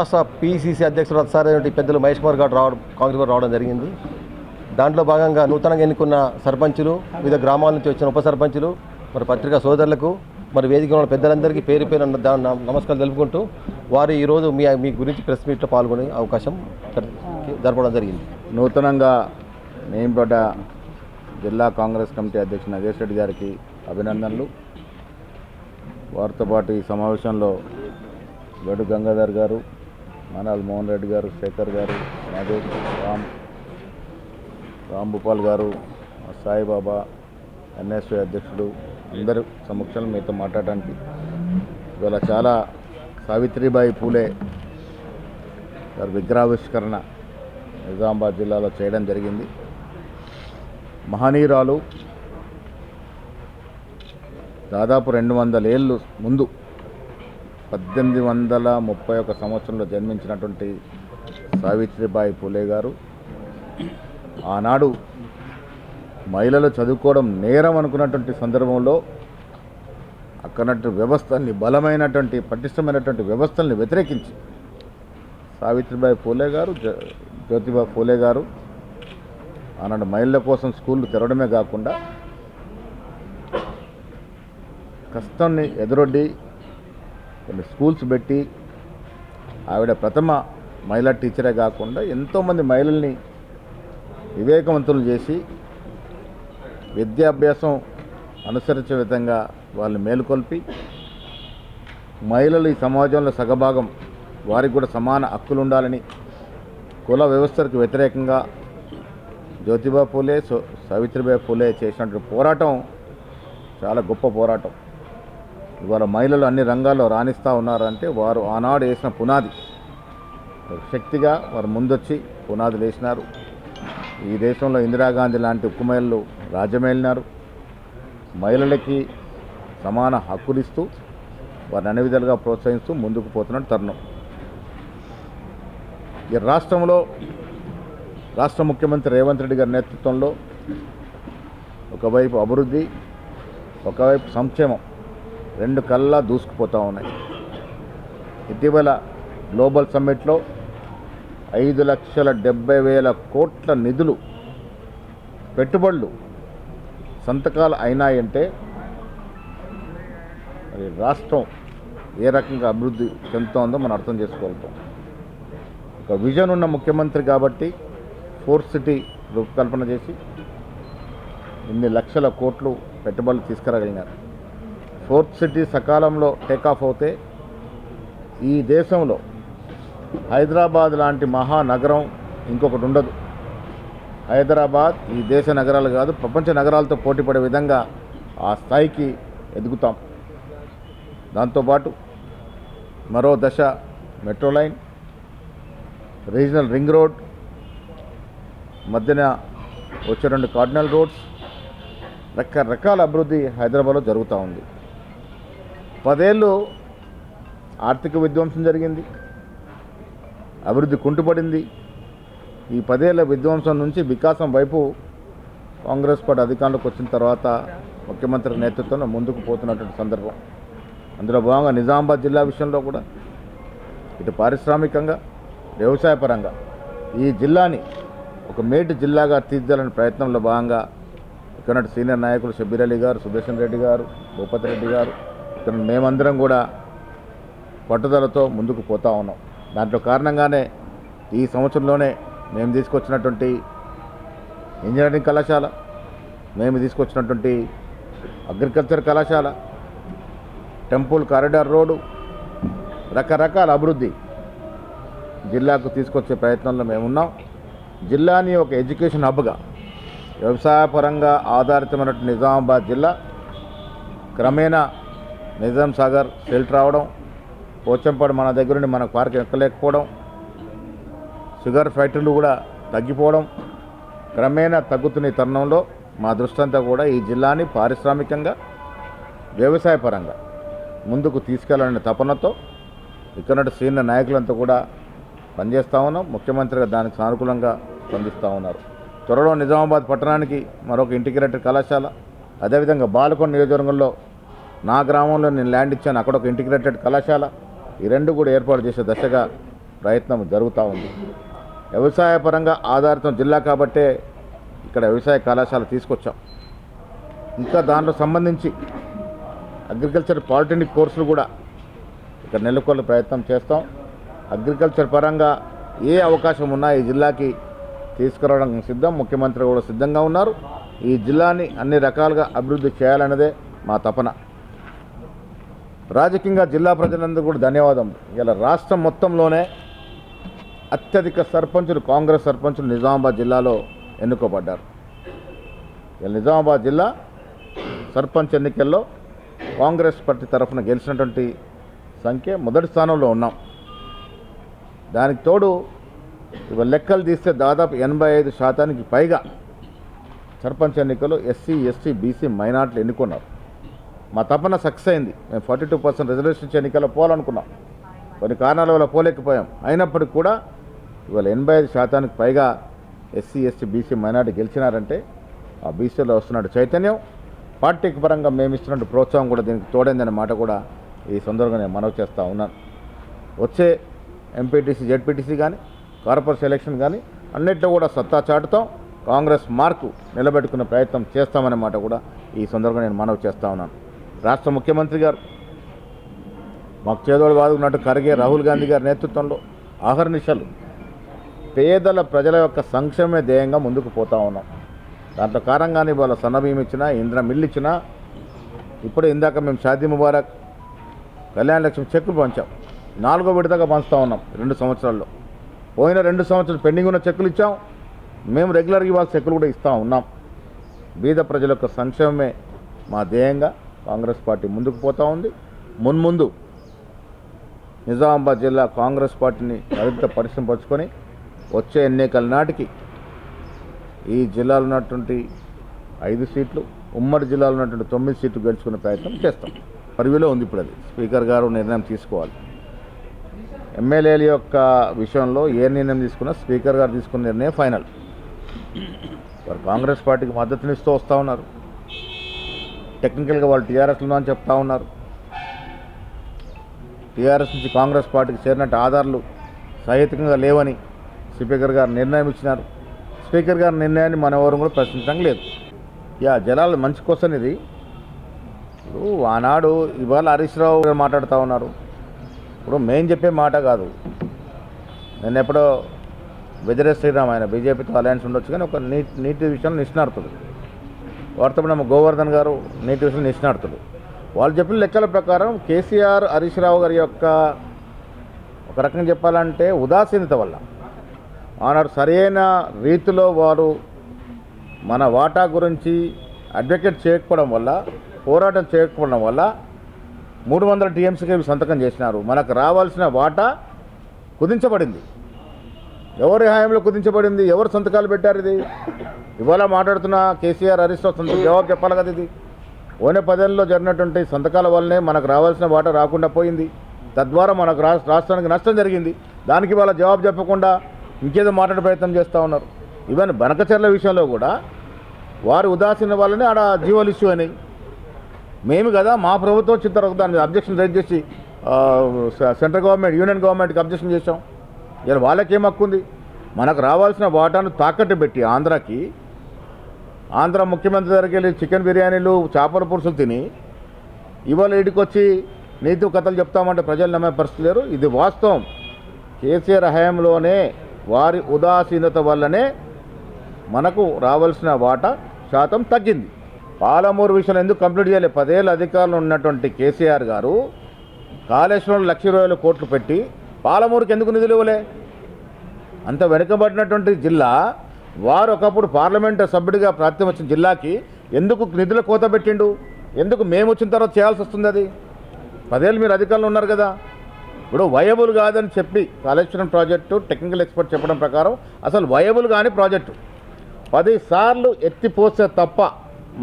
రాష్ట్ర పిసిసి అధ్యక్షుడు రథసారి పెద్దలు మహేష్ కుమార్ గారు కాంగ్రెస్ రావడం జరిగింది. దాంట్లో భాగంగా నూతనంగా ఎన్నుకున్న సర్పంచులు, వివిధ గ్రామాల నుంచి వచ్చిన ఉప సర్పంచులు, మరి పత్రికా సోదరులకు, మరి వేదిక ఉన్న పెద్దలందరికీ పేరు పేరు నమస్కారం తెలుపుకుంటూ వారు ఈరోజు మీ గురించి ప్రెస్ మీట్లో పాల్గొనే అవకాశం జరపడం జరిగింది. నూతనంగా నేంపడ్డ జిల్లా కాంగ్రెస్ కమిటీ అధ్యక్షుడు నగేష్ రెడ్డి గారికి అభినందనలు. వారితో పాటు ఈ సమావేశంలో గడు గంగాధర్ గారు, మానాల్ మోహన్ రెడ్డి గారు, శేఖర్ గారు, నాగేష్, రాంభూపాల్ గారు, సాయిబాబా, ఎన్ఎస్వి అధ్యక్షుడు అందరూ సమక్షంలో మీతో మాట్లాడడానికి ఇవాళ చాలా సావిత్రిబాయి పూలే గారి విగ్రహావిష్కరణ నిజామాబాద్ జిల్లాలో చేయడం జరిగింది. మహనీయురాలు దాదాపు 200 ఏళ్ళు ముందు 1831 సంవత్సరంలో జన్మించినటువంటి సావిత్రిబాయి పూలే గారు ఆనాడు మహిళలు చదువుకోవడం నేరం అనుకున్నటువంటి సందర్భంలో అక్కడటువంటి వ్యవస్థల్ని, బలమైనటువంటి పటిష్టమైనటువంటి వ్యవస్థల్ని వ్యతిరేకించి సావిత్రిబాయి పూలే గారు, జ్యోతిబా పూలే గారు ఆనాడు మహిళల కోసం స్కూళ్ళు తెరవడమే కాకుండా కష్టాన్ని ఎదురొడ్డి కొన్ని స్కూల్స్ పెట్టి ఆవిడ ప్రథమ మహిళా టీచరే కాకుండా ఎంతోమంది మహిళల్ని వివేకవంతులు చేసి విద్యాభ్యాసం అనుసరించే విధంగా వాళ్ళని మేలుకొల్పి మహిళలు ఈ సమాజంలో సగభాగం, వారికి కూడా సమాన హక్కులు ఉండాలని కుల వ్యవస్థకు వ్యతిరేకంగా జ్యోతిబా పూలే, సావిత్రిబాయి పూలే చేసినటువంటి పోరాటం చాలా గొప్ప పోరాటం. ఇవాళ మహిళలు అన్ని రంగాల్లో రాణిస్తూ ఉన్నారంటే వారు ఆనాడు వేసిన పునాది శక్తిగా వారు ముందొచ్చి పునాదులు వేసినారు. ఈ దేశంలో ఇందిరాగాంధీ లాంటి ఉక్కు మహిళలు రాజ్యమేలినారు. మహిళలకి సమాన హక్కులు ఇస్తూ వారిని అన్ని విధాలుగా ప్రోత్సహిస్తూ ముందుకు పోతున్న తరుణం. ఈ రాష్ట్రంలో రాష్ట్ర ముఖ్యమంత్రి రేవంత్ రెడ్డి గారి నేతృత్వంలో ఒకవైపు అభివృద్ధి, ఒకవైపు సంక్షేమం రెండు కళ్ళా దూసుకుపోతూ ఉన్నాయి. ఇటీవల గ్లోబల్ సమ్మిట్లో 5,70,000 కోట్ల నిధులు పెట్టుబడులు సంతకాలు అయినాయంటే మరి రాష్ట్రం ఏ రకంగా అభివృద్ధి చెందుతోందో మనం అర్థం చేసుకోగలుగుతాం. ఒక విజన్ ఉన్న ముఖ్యమంత్రి కాబట్టి 4th సిటీ రూపకల్పన చేసి ఇన్ని లక్షల కోట్లు పెట్టుబడులు తీసుకురాగలిగినారు. 4th సిటీ సకాలంలో టేకాఫ్ అవుతే ఈ దేశంలో హైదరాబాద్ లాంటి మహానగరం ఇంకొకటి ఉండదు. హైదరాబాద్ ఈ దేశ నగరాలు కాదు, ప్రపంచ నగరాలతో పోటీపడే విధంగా ఆ స్థాయికి ఎదుగుతాం. దాంతోపాటు మరో దశ metro line, regional ring road, మధ్యన వచ్చే 2 కార్డినల్ రోడ్స్, రకరకాల అభివృద్ధి హైదరాబాద్లో జరుగుతూ ఉంది. 10 ఏళ్ళు ఆర్థిక విధ్వంసం జరిగింది, అభివృద్ధి కుంటుపడింది. ఈ 10 ఏళ్ల విధ్వంసం నుంచి వికాసం వైపు కాంగ్రెస్ పార్టీ అధికారంలోకి వచ్చిన తర్వాత ముఖ్యమంత్రి నేతృత్వంలో ముందుకు పోతున్నటువంటి సందర్భం. అందులో భాగంగా నిజామాబాద్ జిల్లా విషయంలో కూడా ఇటు పారిశ్రామికంగా, వ్యవసాయపరంగా ఈ జిల్లాని ఒక మేటి జిల్లాగా తీర్చాలనే ప్రయత్నంలో భాగంగా ఇక్కడ సీనియర్ నాయకులు షబ్బీర్ అలీ గారు, సుదర్శన్ రెడ్డి గారు, భూపతి రెడ్డి గారు, ఇక్కడ మేమందరం కూడా పట్టుదలతో ముందుకు పోతూ ఉన్నాం. దాంట్లో కారణంగానే ఈ సంవత్సరంలోనే మేము తీసుకొచ్చినటువంటి ఇంజనీరింగ్ కళాశాల, మేము తీసుకొచ్చినటువంటి అగ్రికల్చర్ కళాశాల, టెంపుల్ కారిడార్ రోడ్డు, రకరకాల అభివృద్ధి జిల్లాకు తీసుకొచ్చే ప్రయత్నంలో మేమున్నాం. జిల్లాని ఒక ఎడ్యుకేషన్ హబ్గా, వ్యవసాయపరంగా ఆధారితమైనటువంటి నిజామాబాద్ జిల్లా క్రమేణా నిజాం సాగర్ సెల్ట్ రావడం, పోచంపాడు మన దగ్గర నుండి మన పార్క్ ఎక్కలేకపోవడం, షుగర్ ఫ్యాక్టరీలు కూడా తగ్గిపోవడం, క్రమేణా తగ్గుతున్న తరుణంలో మా దృష్టి అంతా కూడా ఈ జిల్లాని పారిశ్రామికంగా, వ్యవసాయపరంగా ముందుకు తీసుకెళ్లాలనే తపనతో ఇక్కడ సీనియర్ నాయకులంతా కూడా పనిచేస్తూ ఉన్నాం. ముఖ్యమంత్రిగా దానికి సానుకూలంగా స్పందిస్తూ ఉన్నారు. త్వరలో నిజామాబాద్ పట్టణానికి మరొక ఇంటిగ్రేటెడ్ కళాశాల, అదేవిధంగా బాలకొండ నియోజకవర్గంలో నా గ్రామంలో నేను ల్యాండ్ ఇచ్చాను, అక్కడ ఒక ఇంటిగ్రేటెడ్ కళాశాల, ఈ రెండు కూడా ఏర్పాటు చేసే దశగా ప్రయత్నం జరుగుతూ ఉంది. వ్యవసాయ పరంగా ఆధారితం జిల్లా కాబట్టే ఇక్కడ వ్యవసాయ కళాశాల తీసుకొచ్చాం. ఇంకా దాంట్లో సంబంధించి అగ్రికల్చర్ పాలిటెక్నిక్ కోర్సులు కూడా ఇక్కడ నెలకొల్పే ప్రయత్నం చేస్తాం. అగ్రికల్చర్ పరంగా ఏ అవకాశం ఉన్నా ఈ జిల్లాకి తీసుకురావడానికి సిద్ధం. ముఖ్యమంత్రి కూడా సిద్ధంగా ఉన్నారు. ఈ జిల్లాని అన్ని రకాలుగా అభివృద్ధి చేయాలన్నదే మా తపన. రాజకీయంగా జిల్లా ప్రజలందరూ కూడా ధన్యవాదం. ఇలా రాష్ట్రం మొత్తంలోనే అత్యధిక సర్పంచులు కాంగ్రెస్ సర్పంచులు నిజామాబాద్ జిల్లాలో ఎన్నుకోబడ్డారు. ఇలా నిజామాబాద్ జిల్లా సర్పంచ్ ఎన్నికల్లో కాంగ్రెస్ పార్టీ తరఫున గెలిచినటువంటి సంఖ్య మొదటి స్థానంలో ఉన్నాం. దానికి తోడు ఇవాళ లెక్కలు తీస్తే దాదాపు 85% పైగా సర్పంచ్ ఎన్నికల్లో ఎస్సీ, ఎస్టీ, బీసీ, మైనార్టీలు ఎన్నుకున్నారు. మా తపన సక్సెస్ అయింది. మేము 42% రిజర్వేషన్ ఎన్నికల్లో పోవాలనుకున్నాం. కొన్ని కారణాల వల్ల పోలేకపోయాం. అయినప్పటికీ కూడా ఇవాళ 85% పైగా ఎస్సీ, ఎస్టీ, బీసీ, మైనార్టీ గెలిచినారంటే ఆ బీసీలో వస్తున్నట్టు చైతన్యం, పార్టీకి పరంగా మేము ఇస్తున్నట్టు ప్రోత్సాహం కూడా దీనికి తోడైందనే మాట కూడా ఈ సందర్భంగా నేను మనవి చేస్తూ ఉన్నాను. వచ్చే ఎంపీటీసీ, జెడ్పీటీసీ కానీ కార్పొరేషన్ ఎలక్షన్ కానీ అన్నింటిలో కూడా సత్తా చాటుతాం. కాంగ్రెస్ మార్కు నిలబెట్టుకునే ప్రయత్నం చేస్తామనే మాట కూడా ఈ సందర్భంగా నేను మనవి చేస్తూ ఉన్నాను. రాష్ట్ర ముఖ్యమంత్రి గారు మాకు చేదోడు వాదుకున్నట్టు ఖర్గే, రాహుల్ గాంధీ గారి నేతృత్వంలో ఆహర్నిశలు పేదల ప్రజల యొక్క సంక్షేమే ధ్యేయంగా ముందుకు పోతూ ఉన్నాం. దాంట్లో కారణంగానే వాళ్ళ సన్నబియ్యం ఇచ్చినా, ఇంద్ర మిల్లు ఇచ్చినా, ఇప్పుడే ఇందాక మేము షాదీ ముబారక్, కళ్యాణ లక్ష్మి చెక్కులు పంచాం. 4వ విడతగా పంచుతూ ఉన్నాం 2 సంవత్సరాల్లో. పోయిన 2 సంవత్సరాలు పెండింగ్ ఉన్న చెక్కులు ఇచ్చాం. మేము రెగ్యులర్గా ఇవాళ చెక్కులు కూడా ఇస్తూ ఉన్నాం. బీద ప్రజల యొక్క సంక్షేమమే మా ధ్యేయంగా కాంగ్రెస్ పార్టీ ముందుకు పోతూ ఉంది. మున్ముందు నిజామాబాద్ జిల్లా కాంగ్రెస్ పార్టీని మరింత పరిశ్రమపరుచుకొని వచ్చే ఎన్నికల నాటికి ఈ జిల్లాలో ఉన్నటువంటి 5 సీట్లు, ఉమ్మడి జిల్లాలో ఉన్నటువంటి 9 సీట్లు గెలుచుకునే ప్రయత్నం చేస్తాం. పరివిలో ఉంది. ఇప్పుడు అది స్పీకర్ గారు నిర్ణయం తీసుకోవాలి. ఎమ్మెల్యేల యొక్క విషయంలో ఏ నిర్ణయం తీసుకున్నా స్పీకర్ గారు తీసుకున్న నిర్ణయం ఫైనల్. వారు కాంగ్రెస్ పార్టీకి మద్దతునిస్తూ వస్తూ ఉన్నారు. టెక్నికల్గా వాళ్ళు టీఆర్ఎస్లో అని చెప్తా ఉన్నారు. టీఆర్ఎస్ నుంచి కాంగ్రెస్ పార్టీకి చేరినట్టు ఆధారాలు సహేతుకంగా లేవని స్పీకర్ గారు నిర్ణయం ఇచ్చినారు. స్పీకర్ గారి నిర్ణయాన్ని మన ఎవరు కూడా ప్రశ్నించడం లేదు. జనాలు మంచి క్వశ్చన్ ఇది. ఇప్పుడు ఆనాడు ఇవాళ హరీష్ రావు గారు మాట్లాడుతూ ఉన్నారు. ఇప్పుడు మేము చెప్పే మాట కాదు. నేను ఎప్పుడో బెజరే శ్రీరామ్, ఆయన బీజేపీతో అలయన్స్ ఉండొచ్చు, కానీ ఒక నీటి విషయంలో నిష్ణార్థుడు. వారితో ನಮ್ಮ గోవర్ధన్ గారు నీటి విషయంలో నిష్ణార్థుడు. వాళ్ళు చెప్పిన లెక్కల ప్రకారం కేసీఆర్, హరీష్ రావు గారి యొక్క ఒక రకంగా చెప్పాలంటే ఉదాసీనత వల్ల, ఆనాడు సరైన రీతిలో వారు మన వాటా గురించి అడ్వకేట్ చేయకపోవడం వల్ల, పోరాటం చేయకపోవడం వల్ల 300 టీఎంసీకి సంతకం చేసినారు. మనకు రావాల్సిన వాటా కుదించబడింది. ఎవరి హాయంలో కుదించబడింది? ఎవరు సంతకాలు పెట్టారు? ఇది ఇవాళ మాట్లాడుతున్న కేసీఆర్, హరీష్ రావు జవాబు చెప్పాలి కదా. ఇది ఓనే 10 ఏళ్ళలో జరిగినటువంటి సంతకాల వల్లనే మనకు రావాల్సిన వాటా రాకుండా పోయింది. తద్వారా మనకు రాష్ట్రానికి నష్టం జరిగింది. దానికి వాళ్ళ జవాబు చెప్పకుండా ఇంకేదో మాట్లాడే ప్రయత్నం చేస్తూ ఉన్నారు. ఈవెన్ బనకచర్ల విషయంలో కూడా వారి ఉదాసీన వల్లనే ఆడ జీవోలు ఇష్యూ అయినాయి. మేము కదా మా ప్రభుత్వం వచ్చిన తర్వాత దాని మీద అబ్జెక్షన్ రైజ్ చేసి సెంట్రల్ గవర్నమెంట్, యూనియన్ గవర్నమెంట్కి అబ్జెక్షన్ చేసాం. ఇలా వాళ్ళకేం హక్కు ఉంది? మనకు రావాల్సిన వాటాను తాకట్టు పెట్టి ఆంధ్ర ముఖ్యమంత్రి దగ్గరికి వెళ్ళి చికెన్ బిర్యానీలు, చేపల పులుసులు తిని ఇవాళ ఇడికొచ్చి నీతి కథలు చెప్తామంటే ప్రజలు నమ్మే పరిస్థితి లేరు. ఇది వాస్తవం. కేసీఆర్ హయాంలోనే వారి ఉదాసీనత వల్లనే మనకు రావాల్సిన వాటా శాతం తగ్గింది. పాలమూరు విషయంలో ఎందుకు కంప్లీట్ చేయలేదు? 10 ఏళ్ళ అధికారులు ఉన్నటువంటి కేసీఆర్ గారు కాళేశ్వరం 1,20,000 కోట్లు పెట్టి పాలమూరుకి ఎందుకు నిధులు ఇవ్వలే? అంత వెనుకబడినటువంటి జిల్లా, వారు ఒకప్పుడు పార్లమెంటు సభ్యుడిగా ప్రాతినిధ్యం వచ్చిన జిల్లాకి ఎందుకు నిధుల కోత పెట్టిండు? ఎందుకు మేము వచ్చిన తర్వాత చేయాల్సి వస్తుంది? అది 10 ఏళ్ళు మీరు అధికారులు ఉన్నారు కదా. ఇప్పుడు వయబుల్ కాదని చెప్పి కాళేశ్వరం ప్రాజెక్టు టెక్నికల్ ఎక్స్పర్ట్ చెప్పడం ప్రకారం అసలు వయబుల్ కాని ప్రాజెక్టు 10 సార్లు ఎత్తిపోసే తప్ప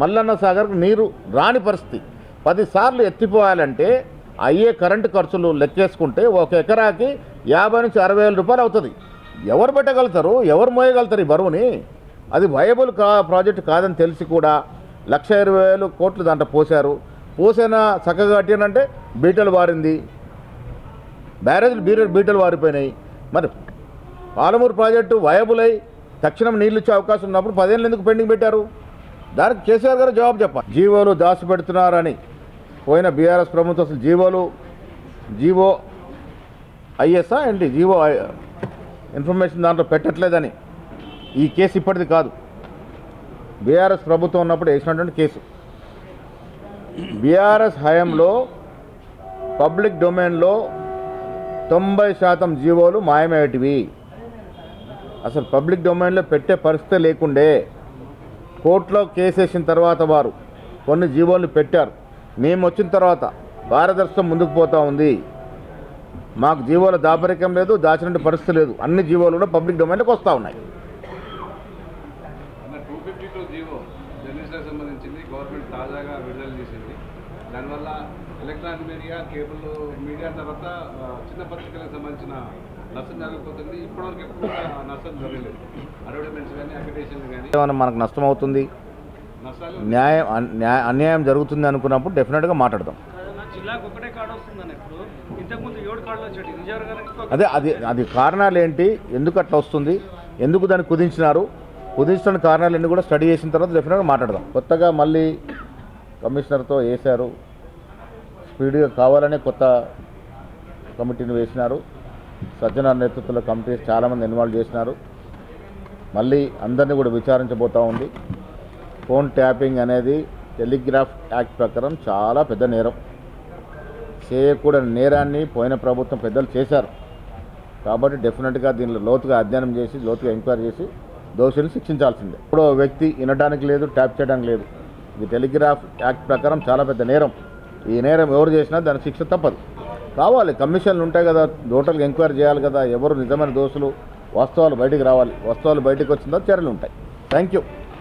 మల్లన్న సాగర్కు నీరు రాని పరిస్థితి. 10 సార్లు ఎత్తిపోయాలంటే అయ్యే కరెంటు ఖర్చులు లెక్కేసుకుంటే 1 ఎకరాకి 50 నుంచి 60 వేల రూపాయలు అవుతుంది. ఎవరు పెట్టగలుగుతారు? ఎవరు మోయగలుగుతారు ఈ బరువుని? అది వయబుల్ ప్రాజెక్టు కాదని తెలిసి కూడా 1,20,000 కోట్లు దాంట్లో పోశారు. పోసిన చక్కగా కట్టినంటే బీటలు వారింది, బ్యారేజ్లు బీటలు వారిపోయినాయి. మరి పాలమూరు ప్రాజెక్టు వయబుల్ అయి తక్షణం నీళ్ళు ఇచ్చే అవకాశం ఉన్నప్పుడు 10 ఏళ్ళు ఎందుకు పెండింగ్ పెట్టారు? దానికి కేసీఆర్ గారు జవాబు చెప్పాలి. జీవోలు దాచిపెడుతున్నారని పోయిన బీఆర్ఎస్ ప్రభుత్వం అసలు జీవో ఐఎస్ఆ ఏంటి జీవో ఇన్ఫర్మేషన్ దాంట్లో పెట్టట్లేదని ఈ కేసు ఇప్పటిది కాదు. బీఆర్ఎస్ ప్రభుత్వం ఉన్నప్పుడు వేసినటువంటి కేసు. బీఆర్ఎస్ హయాంలో పబ్లిక్ డొమైన్లో 90% జీవోలు మాయమయ్యేటివి. అసలు పబ్లిక్ డొమైన్లో పెట్టే పరిస్థితి లేకుండే కోర్టులో కేసేసిన తర్వాత వారు కొన్ని జీవోలు పెట్టారు. మేము వచ్చిన తర్వాత పారదర్శకం ముందుకు పోతూ ఉంది. మాకు జీవోల దాపరికం లేదు, దాచినట్టు పరిస్థితి లేదు. అన్ని జీవోలు కూడా పబ్లిక్ డొమైన్లోకి వస్తూ ఉన్నాయి. 252 జీవో జర్నలిస్టులకు సంబంధించింది గవర్నమెంట్ తాజాగా విడుదల చేసింది. దానివల్ల ఎలక్ట్రానిక్ మీడియా, కేబుల్ మీడియా తర్వాత చిన్న పత్రికలకు సంబంధించిన నష్టం జరగకపోతుంది. ఇప్పటివరకు ఎప్పుడు నష్టం జరగలేదు. అడ్వర్టైజ్మెంట్స్ కానీ అక్రిడేషన్లు కానీ ఏమైనా మనకు నష్టం అవుతుంది, నష్టాలు అన్యాయం జరుగుతుంది అనుకున్నప్పుడు డెఫినెట్గా మాట్లాడదాం. జిల్లాకు ఒకటే కార్డు వస్తుందని ఇప్పుడు ఇంతకుముందు 7 కార్డులు వచ్చాయి. నిజంగా అదే అది కారణాలు ఏంటి, ఎందుకు అట్లా వస్తుంది, ఎందుకు దాన్ని కుదించిన కారణాలన్నీ కూడా స్టడీ చేసిన తర్వాత డెఫినెట్గా మాట్లాడదాం. కొత్తగా మళ్ళీ కమిషనర్తో వేశారు, స్పీడ్గా కావాలనే కొత్త కమిటీని వేసినారు. సజ్జనార్ నేతృత్వంలో కమిటీస్ చాలామంది ఇన్వాల్వ్ చేసినారు. మళ్ళీ అందరినీ కూడా విచారించబోతూ ఉంది. ఫోన్ ట్యాపింగ్ అనేది టెలిగ్రాఫ్ యాక్ట్ ప్రకారం చాలా పెద్ద నేరం. చేయకూడని నేరాన్ని పోయిన ప్రభుత్వం పెద్దలు చేశారు. కాబట్టి డెఫినెట్గా దీనిలో లోతుగా అధ్యయనం చేసి, లోతుగా ఎంక్వైరీ చేసి దోషులను శిక్షించాల్సిందే. ఇప్పుడు వ్యక్తి వినడానికి లేదు, ట్యాప్ చేయడానికి లేదు. ఇది టెలిగ్రాఫ్ యాక్ట్ ప్రకారం చాలా పెద్ద నేరం. ఈ నేరం ఎవరు చేసినా దాని శిక్ష తప్పదు. కావాలి, కమిషన్లు ఉంటాయి కదా, టోటల్గా ఎంక్వైరీ చేయాలి కదా, ఎవరు నిజమైన దోషులు, వాస్తవాలు బయటికి రావాలి. వాస్తవాలు బయటకు వచ్చిన తర్వాత చర్యలు ఉంటాయి. Thank you.